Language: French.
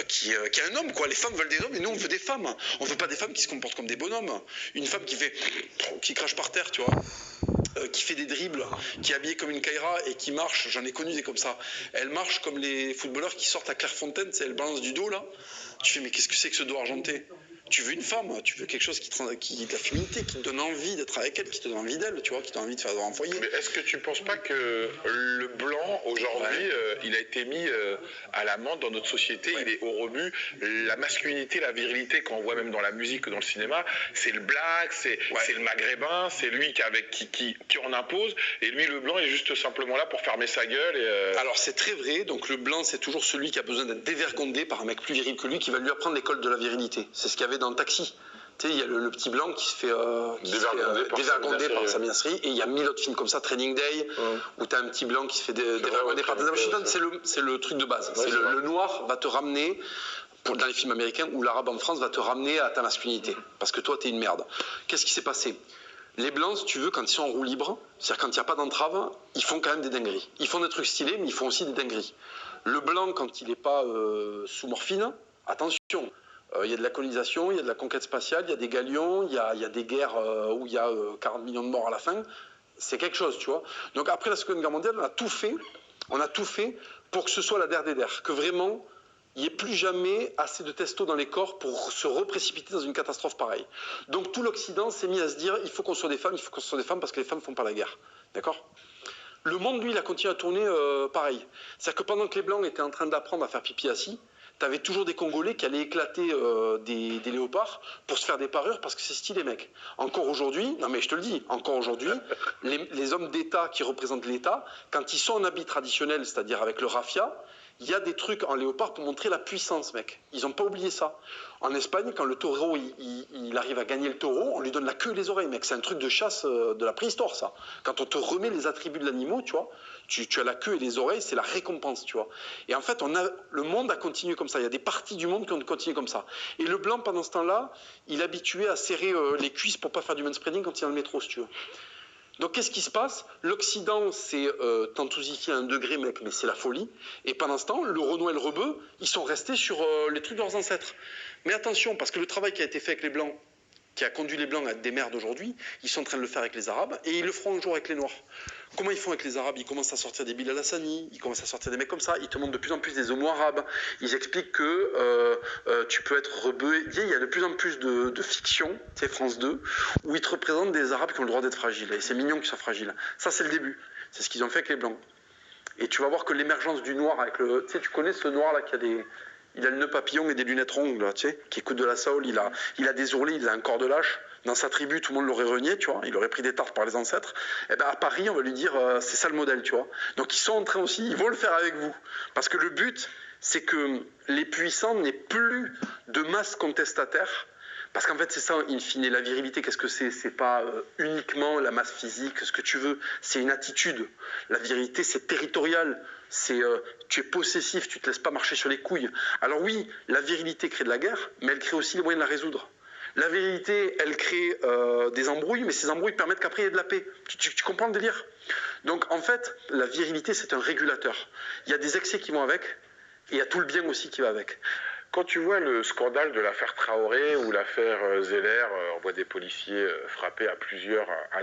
qui est un homme, quoi. Les femmes veulent des hommes et nous on veut des femmes. On veut pas des femmes qui se comportent comme des bonhommes. Une femme qui crache par terre, tu vois. Qui fait des dribbles, qui est habillée comme une Kaira et qui marche, j'en ai connu des comme ça. Elle marche comme les footballeurs qui sortent à Clairefontaine, elle balance du dos là. Tu fais mais qu'est-ce que c'est que ce dos argenté? Tu veux une femme, tu veux quelque chose qui de la féminité, qui te donne envie d'être avec elle, qui te donne envie d'elle, tu vois, qui te donne envie de faire un foyer. Mais est-ce que tu penses pas que le blanc aujourd'hui, il a été mis à l'amende dans notre société, il est au rebut. La masculinité, la virilité, qu'on voit même dans la musique, dans le cinéma, c'est le black, c'est le maghrébin, c'est lui qui en impose, et lui le blanc est juste simplement là pour fermer sa gueule. Alors c'est très vrai, donc le blanc c'est toujours celui qui a besoin d'être dévergondé par un mec plus viril que lui qui va lui apprendre l'école de la virilité. C'est ce qu'il y avait dans le taxi. Tu sais, il y a le petit blanc qui se fait dévergonder par Samir Nasri, et il y a 1000 autres films comme ça, Training Day, où tu as un petit blanc qui se fait dévergonder par des Washington. C'est le truc de base. Ouais, le noir va te ramener, dans les films américains, ou l'arabe en France va te ramener à ta masculinité, parce que toi, t'es une merde. Qu'est-ce qui s'est passé? Les blancs, si tu veux, quand ils sont en roue libre, c'est-à-dire quand il n'y a pas d'entrave, ils font quand même des dingueries. Ils font des trucs stylés, mais ils font aussi des dingueries. Le blanc, quand il n'est pas sous morphine, attention, il y a de la colonisation, il y a de la conquête spatiale, il y a des galions, il y a des guerres où il y a 40 millions de morts à la fin. C'est quelque chose, tu vois. Donc après la Seconde Guerre mondiale, on a tout fait pour que ce soit la der des der, que vraiment il n'y ait plus jamais assez de testo dans les corps pour se reprécipiter dans une catastrophe pareille. Donc tout l'Occident s'est mis à se dire il faut qu'on soit des femmes, parce que les femmes ne font pas la guerre. D'accord? Le monde, lui, il a continué à tourner pareil. C'est-à-dire que pendant que les Blancs étaient en train d'apprendre à faire pipi assis, t'avais toujours des Congolais qui allaient éclater des léopards pour se faire des parures parce que c'est stylé, mec. Encore aujourd'hui, non mais je te le dis, encore aujourd'hui, les hommes d'État qui représentent l'État, quand ils sont en habit traditionnel, c'est-à-dire avec le raffia, il y a des trucs en léopard pour montrer la puissance, mec. Ils n'ont pas oublié ça. En Espagne, quand le taureau, il arrive à gagner le taureau, on lui donne la queue et les oreilles, mec. C'est un truc de chasse de la préhistoire, ça. Quand on te remet les attributs de l'animal, tu vois, tu as la queue et les oreilles, c'est la récompense, tu vois. Et en fait, le monde a continué comme ça. Il y a des parties du monde qui ont continué comme ça. Et le blanc, pendant ce temps-là, il est habitué à serrer les cuisses pour pas faire du manspreading quand il est dans le métro, si tu veux. Donc qu'est-ce qui se passe? L'Occident s'est enthousiafié à un degré, mec, mais c'est la folie. Et pendant ce temps, le Renoir et le Rebeu, ils sont restés sur les trucs de leurs ancêtres. Mais attention, parce que le travail qui a été fait avec les Blancs, qui a conduit les Blancs à être des merdes aujourd'hui, ils sont en train de le faire avec les Arabes, et ils le feront un jour avec les Noirs. Comment ils font avec les Arabes? Ils commencent à sortir des Bilal Hassani, ils commencent à sortir des mecs comme ça, ils te montrent de plus en plus des homo arabes, ils expliquent que tu peux être rebeu. Il y a de plus en plus de fiction, c'est France 2, où ils te représentent des Arabes qui ont le droit d'être fragiles, et c'est mignon qu'ils soient fragiles. Ça, c'est le début, c'est ce qu'ils ont fait avec les Blancs. Et tu vas voir que l'émergence du noir avec le... Tu sais, tu connais ce noir là qui a des... Il a le nœud papillon et des lunettes rondes, là, tu sais, qui écoute de la soul, il a des ourlets, il a un corps de lâche. Dans sa tribu, tout le monde l'aurait renié, tu vois, il aurait pris des tartes par les ancêtres. Et ben à Paris, on va lui dire, c'est ça le modèle, tu vois. Donc ils sont en train aussi, ils vont le faire avec vous. Parce que le but, c'est que les puissants n'aient plus de masse contestataire. Parce qu'en fait, c'est ça, in fine, la virilité, qu'est-ce que c'est? C'est pas uniquement la masse physique, ce que tu veux, c'est une attitude. La virilité, c'est territorial, c'est tu es possessif, tu te laisses pas marcher sur les couilles. Alors oui, la virilité crée de la guerre, mais elle crée aussi les moyens de la résoudre. La virilité, elle crée des embrouilles, mais ces embrouilles permettent qu'après il y ait de la paix. Tu comprends le délire? Donc en fait, la virilité, c'est un régulateur. Il y a des excès qui vont avec, et il y a tout le bien aussi qui va avec. Quand tu vois le scandale de l'affaire Traoré ou l'affaire Zeller, on voit des policiers frappés à plusieurs